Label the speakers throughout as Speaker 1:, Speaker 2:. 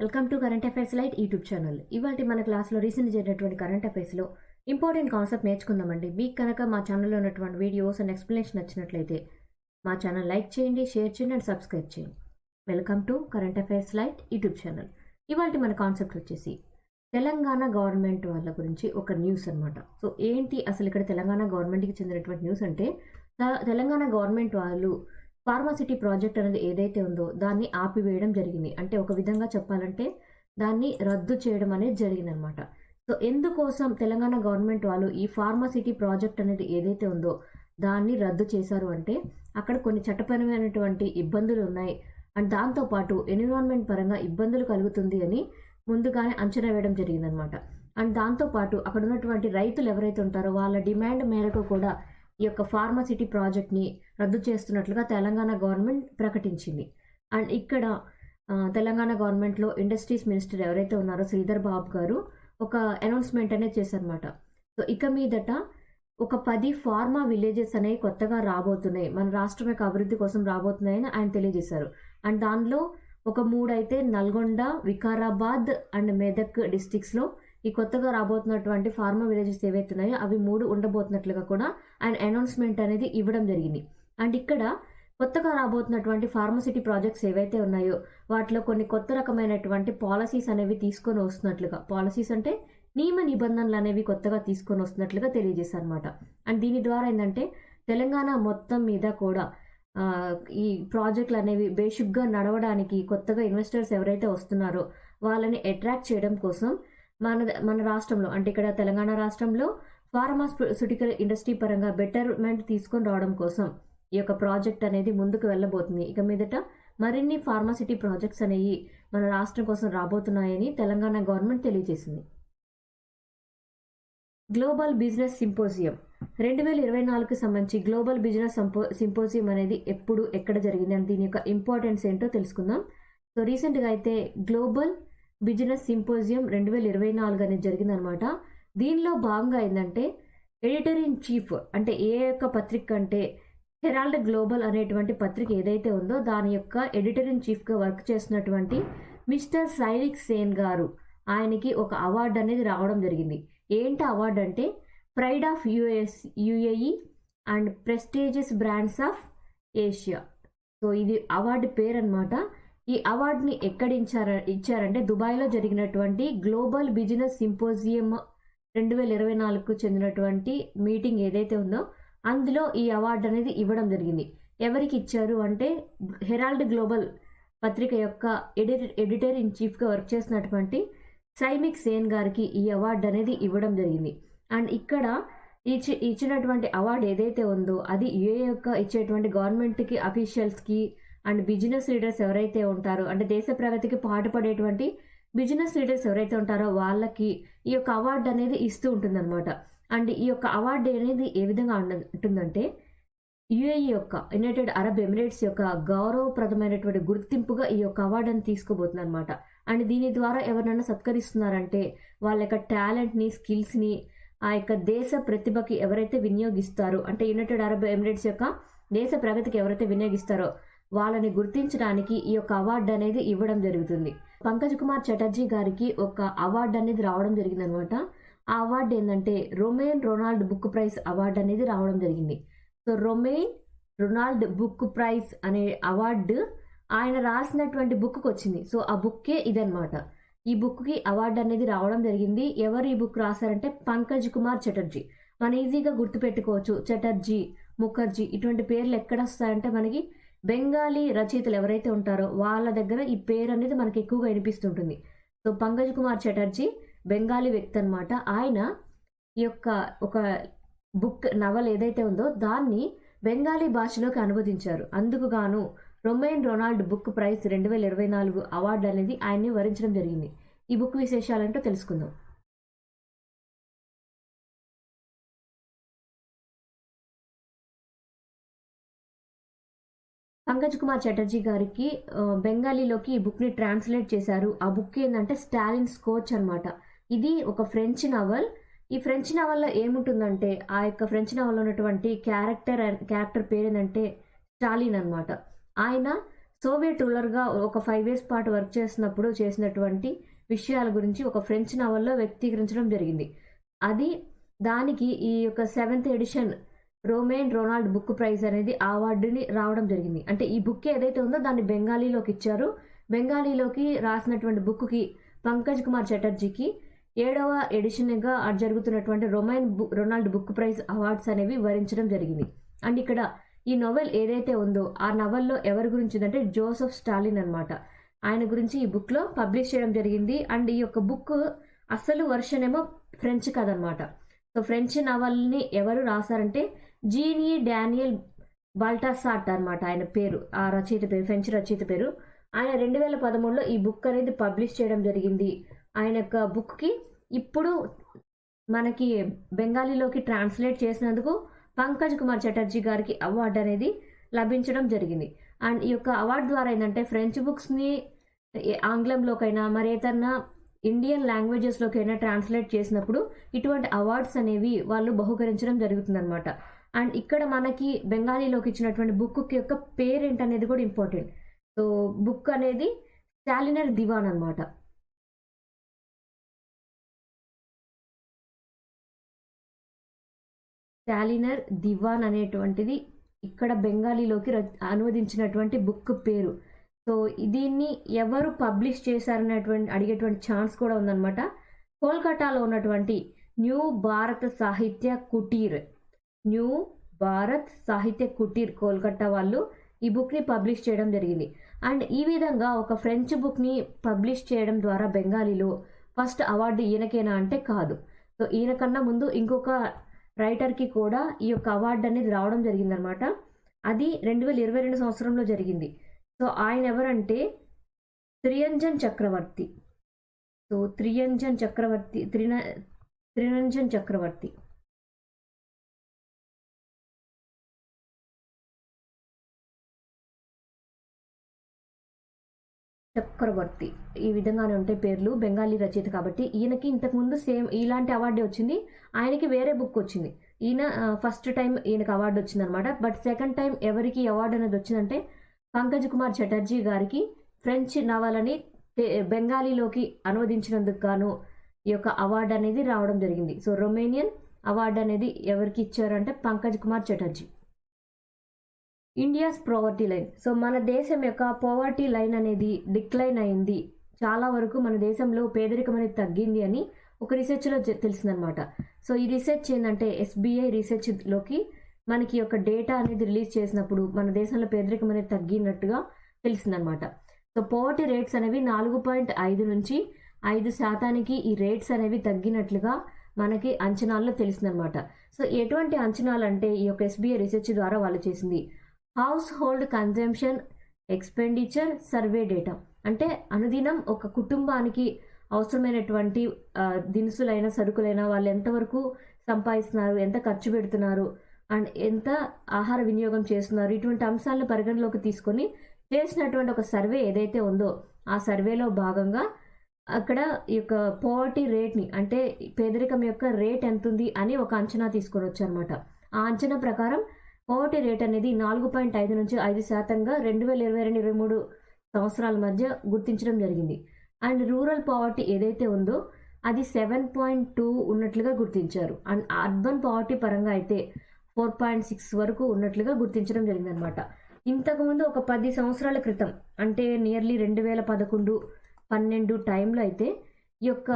Speaker 1: Welcome to current affairs light YouTube channel. ఇవాళ మన క్లాస్లో రీసెంట్ జరిగినటువంటి కరెంట్ అఫైర్స్లో ఇంపార్టెంట్ కాన్సెప్ట్ నేర్చుకుందామండి. మీకు కనుక మా ఛానల్లో ఉన్నటువంటి వీడియోస్ అండ్ ఎక్స్ప్లెనేషన్ నచ్చినట్లయితే మా ఛానల్ లైక్ చేయండి, షేర్ చేయండి అండ్ సబ్స్క్రైబ్ చేయండి. Welcome to current affairs light YouTube channel. ఇవాళ మన కాన్సెప్ట్ వచ్చేసి తెలంగాణ గవర్నమెంట్ వాళ్ళ గురించి ఒక న్యూస్ అనమాట. సో ఏంటి అసలు ఇక్కడ తెలంగాణ గవర్నమెంట్కి చెందినటువంటి న్యూస్ అంటే తెలంగాణ గవర్నమెంట్ వాళ్ళు ఫార్మాసిటీ ప్రాజెక్ట్ అనేది ఏదైతే ఉందో దాన్ని ఆపివేయడం జరిగింది. అంటే ఒక విధంగా చెప్పాలంటే దాన్ని రద్దు చేయడం అనేది జరిగింది అనమాట. సో ఎందుకోసం తెలంగాణ గవర్నమెంట్ వాళ్ళు ఈ ఫార్మాసిటీ ప్రాజెక్ట్ అనేది ఏదైతే ఉందో దాన్ని రద్దు చేశారు అంటే అక్కడ కొన్ని చట్టపరమైనటువంటి ఇబ్బందులు ఉన్నాయి అండ్ దాంతోపాటు ఎన్విరాన్మెంట్ పరంగా ఇబ్బందులు కలుగుతుంది అని ముందుగానే అంచనా వేయడం జరిగిందనమాట. అండ్ దాంతోపాటు అక్కడ ఉన్నటువంటి రైతులు ఎవరైతే ఉంటారో వాళ్ళ డిమాండ్ మేరకు కూడా ఈ యొక్క ఫార్మాసిటీ ప్రాజెక్ట్ని రద్దు చేస్తున్నట్లుగా తెలంగాణ గవర్నమెంట్ ప్రకటించింది. అండ్ ఇక్కడ తెలంగాణ గవర్నమెంట్లో ఇండస్ట్రీస్ మినిస్టర్ ఎవరైతే ఉన్నారో శ్రీధర్ బాబు గారు ఒక అనౌన్స్మెంట్ అనేది చేశారనమాట. సో ఇక మీదట ఒక 10 ఫార్మా విలేజెస్ అనేవి కొత్తగా రాబోతున్నాయి, మన రాష్ట్రం యొక్క అభివృద్ధి కోసం రాబోతున్నాయని ఆయన తెలియజేశారు. అండ్ దానిలో ఒక 3 అయితే నల్గొండ, వికారాబాద్ అండ్ మెదక్ డిస్ట్రిక్ట్స్లో ఈ కొత్తగా రాబోతున్నటువంటి ఫార్మా విలేజెస్ ఏవైతే ఉన్నాయో అవి 3 ఉండబోతున్నట్లుగా కూడా ఆయన అనౌన్స్మెంట్ అనేది ఇవ్వడం జరిగింది. అండ్ ఇక్కడ కొత్తగా రాబోతున్నటువంటి ఫార్మసిటీ ప్రాజెక్ట్స్ ఏవైతే ఉన్నాయో వాటిలో కొన్ని కొత్త రకమైనటువంటి పాలసీస్ అనేవి తీసుకొని వస్తున్నట్లుగా, పాలసీస్ అంటే నియమ నిబంధనలు అనేవి కొత్తగా తీసుకొని వస్తున్నట్లుగా తెలియజేశారు అనమాట. అండ్ దీని ద్వారా ఏంటంటే తెలంగాణ మొత్తం మీద కూడా ఈ ప్రాజెక్టులు అనేవి బేసిక్గా నడవడానికి కొత్తగా ఇన్వెస్టర్స్ ఎవరైతే వస్తున్నారో వాళ్ళని అట్రాక్ట్ చేయడం కోసం మన రాష్ట్రంలో అంటే ఇక్కడ తెలంగాణ రాష్ట్రంలో ఫార్మాస్యూటికల్ ఇండస్ట్రీ పరంగా బెటర్మెంట్ తీసుకొని రావడం కోసం ఈ యొక్క ప్రాజెక్ట్ అనేది ముందుకు వెళ్ళబోతుంది. ఇక మీదట మరిన్ని ఫార్మాసిటీ ప్రాజెక్ట్స్ అనేవి మన రాష్ట్రం కోసం రాబోతున్నాయని తెలంగాణ గవర్నమెంట్ తెలియజేసింది. గ్లోబల్ బిజినెస్ సింపోజియం 2024కి సంబంధించి గ్లోబల్ బిజినెస్ సింపోజియం అనేది ఎప్పుడు ఎక్కడ జరిగింది అని దీని యొక్క ఇంపార్టెన్స్ ఏంటో తెలుసుకుందాం. సో రీసెంట్గా అయితే గ్లోబల్ బిజినెస్ సింపోజియం 2024 అనేది జరిగిందనమాట. దీనిలో భాగంగా ఏంటంటే ఎడిటర్ ఇన్ చీఫ్ అంటే ఏ యొక్క పత్రిక అంటే హెరాల్డ్ గ్లోబల్ అనేటువంటి పత్రిక ఏదైతే ఉందో దాని యొక్క ఎడిటర్ ఇన్ చీఫ్గా వర్క్ చేసినటువంటి మిస్టర్ సైనిక్ సేన్ గారు ఆయనకి ఒక అవార్డు అనేది రావడం జరిగింది. ఏంటి అవార్డు అంటే pride of UAE and prestigious brands of Asia. So ఇది అవార్డు పేరు అనమాట. ఈ అవార్డుని ఎక్కడ ఇచ్చారంటే దుబాయ్లో జరిగినటువంటి గ్లోబల్ బిజినెస్ సింపోజియం 2024కు చెందినటువంటి మీటింగ్ ఏదైతే ఉందో అందులో ఈ అవార్డు అనేది ఇవ్వడం జరిగింది. ఎవరికి ఇచ్చారు అంటే హెరాల్డ్ గ్లోబల్ పత్రిక యొక్క ఎడిటర్ ఇన్ చీఫ్గా వర్క్ చేసినటువంటి సైనిక్ సేన్ గారికి ఈ అవార్డు అనేది ఇవ్వడం జరిగింది. అండ్ ఇక్కడ ఇచ్చినటువంటి అవార్డు ఏదైతే ఉందో అది యొక్క ఇచ్చేటువంటి గవర్నమెంట్కి అఫీషియల్స్కి అండ్ బిజినెస్ లీడర్స్ ఎవరైతే ఉంటారో అంటే దేశ ప్రగతికి పాటుపడేటువంటి బిజినెస్ లీడర్స్ ఎవరైతే ఉంటారో వాళ్ళకి ఈ యొక్క అవార్డు అనేది ఇస్తూ ఉంటుందన్నమాట. అండ్ ఈ యొక్క అవార్డు అనేది ఏ విధంగా ఉంటుందంటే యుఏఈ యొక్క యునైటెడ్ అరబ్ ఎమిరేట్స్ యొక్క గౌరవప్రదమైనటువంటి గుర్తింపుగా ఈ యొక్క అవార్డుని తీసుకోబోతుంది అనమాట. అండ్ దీని ద్వారా ఎవరినైనా సత్కరిస్తున్నారంటే వాళ్ళ యొక్క టాలెంట్ని, స్కిల్స్ని ఆ యొక్క దేశ ప్రతిభకి ఎవరైతే వినియోగిస్తారో అంటే యునైటెడ్ అరబ్ ఎమిరేట్స్ యొక్క దేశ ప్రగతికి ఎవరైతే వినియోగిస్తారో వాళ్ళని గుర్తించడానికి ఈ యొక్క అవార్డు అనేది ఇవ్వడం జరుగుతుంది. పంకజ్ కుమార్ చటర్జీ గారికి ఒక అవార్డు అనేది రావడం జరిగింది అనమాట. ఆ అవార్డు ఏంటంటే రొమేన్ రొనాల్డ్ బుక్ ప్రైజ్ అవార్డు అనేది రావడం జరిగింది. సో రొమేన్ రొనాల్డ్ బుక్ ప్రైజ్ అనే అవార్డు ఆయన రాసినటువంటి బుక్కి వచ్చింది. సో ఆ బుక్కే ఇదనమాట. ఈ బుక్కి అవార్డు అనేది రావడం జరిగింది. ఎవరు ఈ బుక్ రాశారంటే పంకజ్ కుమార్ చటర్జీ. మనం ఈజీగా గుర్తుపెట్టుకోవచ్చు. చటర్జీ, ముఖర్జీ ఇటువంటి పేర్లు ఎక్కడ వస్తాయంటే మనకి బెంగాలీ రచయితలు ఎవరైతే ఉంటారో వాళ్ళ దగ్గర ఈ పేరు అనేది మనకి ఎక్కువగా వినిపిస్తుంటుంది. సో పంకజ్ కుమార్ చటర్జీ బెంగాలీ వ్యక్తి అనమాట. ఆయన ఈ యొక్క ఒక బుక్ నవల్ ఏదైతే ఉందో దాన్ని బెంగాలీ భాషలోకి అనువదించారు. అందుకు గాను రొమేన్ రొనాల్డ్ బుక్ ప్రైజ్ 2024 అవార్డు అనేది ఆయన్ని వరించడం జరిగింది. ఈ బుక్ విశేషాలంటూ తెలుసుకుందాం. పంకజ్ కుమార్ చటర్జీ గారికి బెంగాలీలోకి ఈ బుక్ని ట్రాన్స్లేట్ చేశారు. ఆ బుక్ ఏంటంటే స్టాలిన్ స్కోచ్ అనమాట. ఇది ఒక ఫ్రెంచ్ నవల్. ఈ ఫ్రెంచ్ నవల్లో ఏముంటుందంటే ఆ యొక్క ఫ్రెంచ్ నవల్లో ఉన్నటువంటి క్యారెక్టర్ పేరు ఏంటంటే స్టాలిన్ అనమాట. ఆయన సోవియట్ రూలర్గా ఒక 5 ఇయర్స్ పాటు వర్క్ చేసినప్పుడు చేసినటువంటి విషయాల గురించి ఒక ఫ్రెంచ్ నవల్లో వ్యక్తీకరించడం జరిగింది. అది దానికి ఈ యొక్క 7th edition Romain Rolland book prize అనేది అవార్డుని రావడం జరిగింది. అంటే ఈ బుక్ ఏదైతే ఉందో దాన్ని బెంగాలీలోకి ఇచ్చారు. బెంగాలీలోకి రాసినటువంటి బుక్కి పంకజ్ కుమార్ చటర్జీకి 7వ ఎడిషన్గా జరుగుతున్నటువంటి రొనాల్డ్ బుక్ ప్రైజ్ అవార్డ్స్ అనేవి వరించడం జరిగింది. అండ్ ఇక్కడ ఈ నోవెల్ ఏదైతే ఉందో ఆ నవల్లో ఎవరి గురించి అంటే జోసెఫ్ స్టాలిన్ అనమాట. ఆయన గురించి ఈ బుక్లో పబ్లిష్ చేయడం జరిగింది. అండ్ ఈ యొక్క బుక్ అసలు వర్షన్ ఏమో ఫ్రెంచ్ కథనమాట. సో ఫ్రెంచ్ నవల్ని ఎవరు రాశారంటే జీనీ డానియల్ బాల్టాసాట్ అనమాట ఆయన పేరు, ఆ రచయిత పేరు, ఫ్రెంచ్ రచయిత పేరు. ఆయన 2013లో ఈ బుక్ అనేది పబ్లిష్ చేయడం జరిగింది. ఆయన యొక్క బుక్కి ఇప్పుడు మనకి బెంగాలీలోకి ట్రాన్స్లేట్ చేసినందుకు పంకజ్ కుమార్ చటర్జీ గారికి అవార్డు అనేది లభించడం జరిగింది. అండ్ ఈ యొక్క అవార్డు ద్వారా ఏంటంటే ఫ్రెంచ్ బుక్స్ని ఆంగ్లంలోకైనా మరి ఏదన్నా ఇండియన్ లాంగ్వేజెస్లోకైనా ట్రాన్స్లేట్ చేసినప్పుడు ఇటువంటి అవార్డ్స్ అనేవి వాళ్ళు బహుకరించడం జరుగుతుందన్నమాట. అండ్ ఇక్కడ మనకి బెంగాలీలోకి ఇచ్చినటువంటి బుక్ యొక్క పేరేంటనేది కూడా ఇంపార్టెంట్. సో బుక్ అనేది స్టాలినర్ దివాన్ అనమాట. స్టాలినర్ దివాన్ అనేటువంటిది ఇక్కడ బెంగాలీలోకి అనువదించినటువంటి బుక్ పేరు. సో దీన్ని ఎవరు పబ్లిష్ చేశారనేటువంటి అడిగేటువంటి ఛాన్స్ కూడా ఉందన్నమాట. కోల్కతాలో ఉన్నటువంటి న్యూ భారత్ సాహిత్య కుటీర్ కోల్కతా వాళ్ళు ఈ బుక్ని పబ్లిష్ చేయడం జరిగింది. అండ్ ఈ విధంగా ఒక ఫ్రెంచ్ బుక్ని పబ్లిష్ చేయడం ద్వారా బెంగాలీలో ఫస్ట్ అవార్డు ఈయనకేనా అంటే కాదు. సో ఈయనకన్నా ముందు ఇంకొక రైటర్కి కూడా ఈ యొక్క అవార్డు అనేది రావడం జరిగిందనమాట. అది 2022 సంవత్సరంలో జరిగింది. సో ఆయన ఎవరంటే త్రిరంజన్ చక్రవర్తి. చక్రవర్తి ఈ విధంగానే ఉంటాయి పేర్లు, బెంగాలీ రచయిత కాబట్టి. ఈయనకి ఇంతకుముందు సేమ్ ఇలాంటి అవార్డే వచ్చింది, ఆయనకి వేరే బుక్ వచ్చింది. ఈయన ఫస్ట్ టైం ఈయనకి అవార్డు వచ్చిందనమాట. బట్ సెకండ్ టైం ఎవరికి అవార్డు అనేది వచ్చిందంటే పంకజ్ కుమార్ చటర్జీ గారికి ఫ్రెంచ్ నవలని బెంగాలీలోకి అనువదించినందుకు గాను ఈ యొక్క అవార్డు అనేది రావడం జరిగింది. సో రొమేనియన్ అవార్డు అనేది ఎవరికి ఇచ్చారంటే Pankaj Kumar Chatterjee. India's poverty line. So మన దేశం యొక్క పావర్టీ లైన్ అనేది డిక్లైన్ అయింది, చాలా వరకు మన దేశంలో పేదరికం అనేది తగ్గింది అని ఒక రీసెర్చ్లో తెలిసిందనమాట. సో ఈ రీసెర్చ్ ఏంటంటే SBI రీసెర్చ్లోకి మనకి యొక్క డేటా అనేది రిలీజ్ చేసినప్పుడు మన దేశంలో పేదరికం అనేది తగ్గినట్టుగా తెలిసిందనమాట. సో పావర్టీ రేట్స్ అనేవి 4.5 నుంచి 5% ఈ రేట్స్ అనేవి తగ్గినట్లుగా మనకి అంచనాల్లో తెలిసిందనమాట. సో ఎటువంటి అంచనాలు అంటే ఈ యొక్క SBI రీసెర్చ్ ద్వారా వాళ్ళు చేసింది house hold consumption expenditure survey data. అంటే అనుదినం ఒక కుటుంబానికి అవసరమైనటువంటి దినుసులైన సరుకులైనా వాళ్ళు ఎంతవరకు సంపాదిస్తున్నారు, ఎంత ఖర్చు పెడుతున్నారు, అండ్ ఎంత ఆహార వినియోగం చేస్తున్నారు, ఇటువంటి అంశాలను పరిగణలోకి తీసుకొని చేసినటువంటి ఒక సర్వే ఏదైతే ఉందో ఆ సర్వేలో భాగంగా అక్కడ ఈ యొక్క పావర్టీ రేట్ని అంటే పేదరికం యొక్క రేట్ ఎంత ఉంది అని ఒక అంచనా తీసుకొని వచ్చారనమాట. ఆ అంచనా ప్రకారం పావర్టీ రేట్ అనేది 4.5 నుంచి 5%గా 2022-23 సంవత్సరాల మధ్య గుర్తించడం జరిగింది. అండ్ రూరల్ పావర్టీ ఏదైతే ఉందో అది 7.2 ఉన్నట్లుగా గుర్తించారు. అండ్ అర్బన్ పావర్టీ పరంగా అయితే 4.6 వరకు ఉన్నట్లుగా గుర్తించడం జరిగిందనమాట. ఇంతకుముందు ఒక 10 సంవత్సరాల క్రితం అంటే నియర్లీ 2011-12 టైంలో అయితే ఈ యొక్క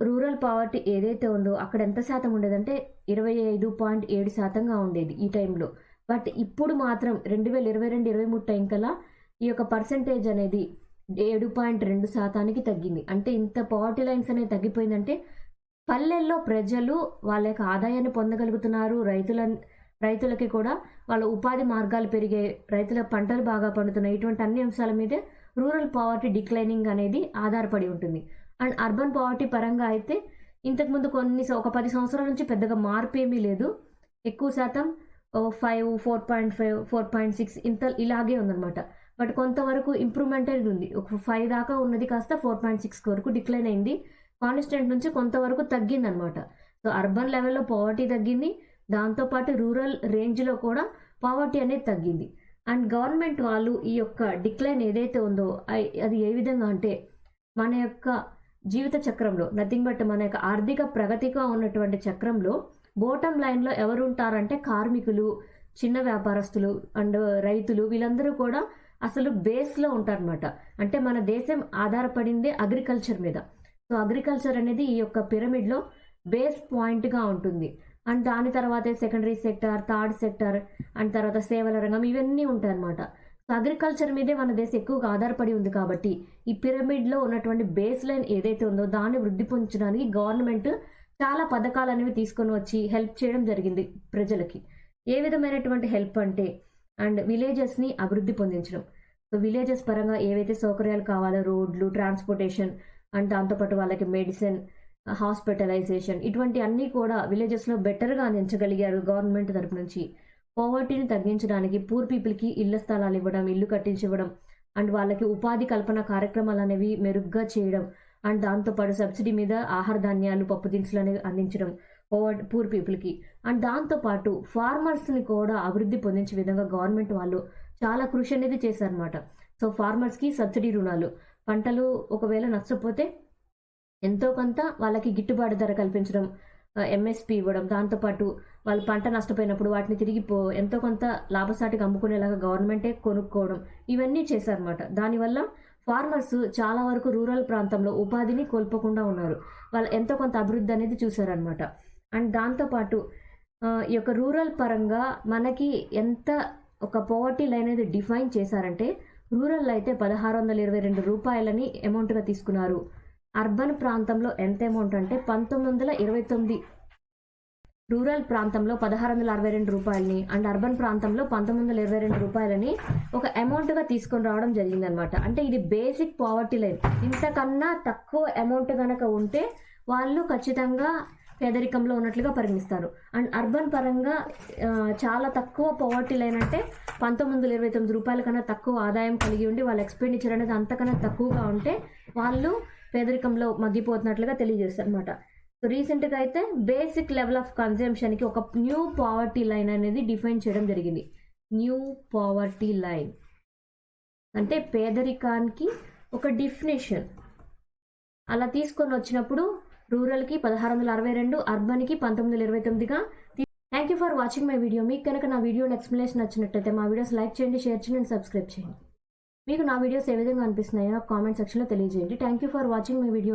Speaker 1: రూరల్ పావర్టీ ఏదైతే ఉందో అక్కడ ఎంత శాతం ఉండేదంటే 25.7%గా ఉండేది ఈ టైంలో. బట్ ఇప్పుడు మాత్రం 2022-23 టైం కల్లా ఈ యొక్క పర్సెంటేజ్ అనేది 7.2%కి తగ్గింది. అంటే ఇంత పావర్టీ లైన్స్ అనేది తగ్గిపోయిందంటే పల్లెల్లో ప్రజలు వాళ్ళ యొక్క ఆదాయాన్ని పొందగలుగుతున్నారు, రైతులకి కూడా వాళ్ళ ఉపాధి మార్గాలు పెరిగాయి, రైతుల పంటలు బాగా పండుతున్నాయి. ఇటువంటి అన్ని అంశాల మీదే రూరల్ పావర్టీ డిక్లైనింగ్ అనేది ఆధారపడి ఉంటుంది. అండ్ అర్బన్ పావర్టీ పరంగా అయితే ఇంతకుముందు ఒక 10 సంవత్సరాల నుంచి పెద్దగా మార్పు ఏమీ లేదు, ఎక్కువ శాతం 5, 4.5, 4.6 ఇంత ఇలాగే ఉందన్నమాట. బట్ కొంతవరకు ఇంప్రూవ్మెంట్ అనేది ఉంది. ఒక 5 దాకా ఉన్నది కాస్త 4.6 వరకు డిక్లైన్ అయింది. కాన్స్టెంట్ నుంచి కొంతవరకు తగ్గింది అనమాట. సో అర్బన్ లెవెల్లో పావర్టీ తగ్గింది, దాంతోపాటు రూరల్ రేంజ్లో కూడా పావర్టీ అనేది తగ్గింది. అండ్ గవర్నమెంట్ వాళ్ళు ఈ యొక్క డిక్లైన్ ఏదైతే ఉందో అది ఏ విధంగా అంటే మన యొక్క జీవిత చక్రంలో నథింగ్ బట్ మన యొక్క ఆర్థిక ప్రగతిగా ఉన్నటువంటి చక్రంలో బోటం లైన్లో ఎవరు ఉంటారంటే కార్మికులు, చిన్న వ్యాపారస్తులు అండ్ రైతులు, వీళ్ళందరూ కూడా అసలు బేస్లో ఉంటారనమాట. అంటే మన దేశం ఆధారపడిందే అగ్రికల్చర్ మీద. సో అగ్రికల్చర్ అనేది ఈ యొక్క పిరమిడ్లో బేస్ పాయింట్గా ఉంటుంది. అండ్ దాని తర్వాతే secondary sector, third sector and తర్వాత సేవల రంగం, ఇవన్నీ ఉంటాయి అన్నమాట. సో అగ్రికల్చర్ మీదే మన దేశం ఎక్కువగా ఆధారపడి ఉంది కాబట్టి ఈ పిరమిడ్లో ఉన్నటువంటి బేస్ లైన్ ఏదైతే ఉందో దాన్ని వృద్ధి పొందడానికి గవర్నమెంట్ చాలా పథకాలు అనేవి తీసుకొని వచ్చి హెల్ప్ చేయడం జరిగింది ప్రజలకి. ఏ విధమైనటువంటి హెల్ప్ అంటే అండ్ విలేజెస్ని అభివృద్ధి పొందించడం. సో విలేజెస్ పరంగా ఏవైతే సౌకర్యాలు కావాలో, రోడ్లు, ట్రాన్స్పోర్టేషన్ అండ్ దాంతోపాటు వాళ్ళకి మెడిసిన్, హాస్పిటలైజేషన్, ఇటువంటి అన్నీ కూడా విలేజెస్లో బెటర్గా అందించగలిగారు గవర్నమెంట్ తరపు నుంచి. పవర్టీని తగ్గించడానికి పూర్ పీపుల్కి ఇళ్ల స్థలాలు ఇవ్వడం, ఇల్లు కట్టించివ్వడం అండ్ వాళ్ళకి ఉపాధి కల్పన కార్యక్రమాలు అనేవి మెరుగ్గా చేయడం అండ్ దాంతోపాటు సబ్సిడీ మీద ఆహార ధాన్యాలు, పప్పు దినుసులు అనేవి అందించడం పూర్ పీపుల్కి. అండ్ దాంతోపాటు ఫార్మర్స్ని కూడా అభివృద్ధి పొందించే విధంగా గవర్నమెంట్ వాళ్ళు చాలా కృషి అనేది చేశారన్నమాట. సో ఫార్మర్స్కి సబ్సిడీ రుణాలు, పంటలు ఒకవేళ నష్టపోతే ఎంతో కొంత వాళ్ళకి గిట్టుబాటు ధర కల్పించడం, ఎంఎస్పి ఇవ్వడం, దాంతోపాటు వాళ్ళు పంట నష్టపోయినప్పుడు వాటిని తిరిగి ఎంతో కొంత లాభసాటికి అమ్ముకునేలాగా గవర్నమెంటే కొనుక్కోవడం, ఇవన్నీ చేశారన్నమాట. దానివల్ల ఫార్మర్స్ చాలా వరకు రూరల్ ప్రాంతంలో ఉపాధిని కోల్పోకుండా ఉన్నారు. వాళ్ళు ఎంతో కొంత అభివృద్ధి అనేది చూశారనమాట. అండ్ దాంతోపాటు ఈ యొక్క రూరల్ పరంగా మనకి ఎంత ఒక పవర్టీ లైన్ అనేది డిఫైన్ చేశారంటే, రూరల్ అయితే 1622 రూపాయలని అమౌంట్గా తీసుకున్నారు. అర్బన్ ప్రాంతంలో ఎంత అమౌంట్ అంటే 1929, రూరల్ ప్రాంతంలో 1662 రూపాయలని అండ్ అర్బన్ ప్రాంతంలో 1922 రూపాయలని ఒక అమౌంట్గా తీసుకొని రావడం జరిగిందనమాట. అంటే ఇది బేసిక్ పావర్టీ లైన్. ఇంతకన్నా తక్కువ అమౌంట్ కనుక ఉంటే వాళ్ళు ఖచ్చితంగా పేదరికంలో ఉన్నట్లుగా పరిగణిస్తారు. అండ్ అర్బన్ పరంగా చాలా తక్కువ పవర్టీ లైన్ అంటే 1929 రూపాయల కన్నా తక్కువ ఆదాయం కలిగి ఉండి వాళ్ళ ఎక్స్పెండిచర్ అనేది అంతకన్నా తక్కువగా ఉంటే వాళ్ళు పేదరికంలో మగ్గిపోతున్నట్లుగా తెలియజేస్తారు అనమాట. సో రీసెంట్గా అయితే బేసిక్ లెవెల్ ఆఫ్ కన్జంప్షన్కి ఒక న్యూ పావర్టీ లైన్ అనేది డిఫైన్ చేయడం జరిగింది. న్యూ పావర్టీ లైన్ అంటే పేదరికానికి ఒక డెఫినేషన్ అలా తీసుకొని వచ్చినప్పుడు రూరల్కి 1662, అర్బన్కి 1929గా. Thank you for watching my video. మీకు కనుక నా వీడియో ఎక్స్ప్లెనేషన్ నచ్చినట్టయితే మా వీడియోస్ లైక్ చేయండి, షేర్ చేయండి అండ్ సబ్స్క్రైబ్ చేయండి. మీకు నా వీడియోస్ ఏ విధంగా అనిపిస్తున్నాయో కామెంట్ సెక్షన్లో తెలియజేయండి. Thank you for watching my video.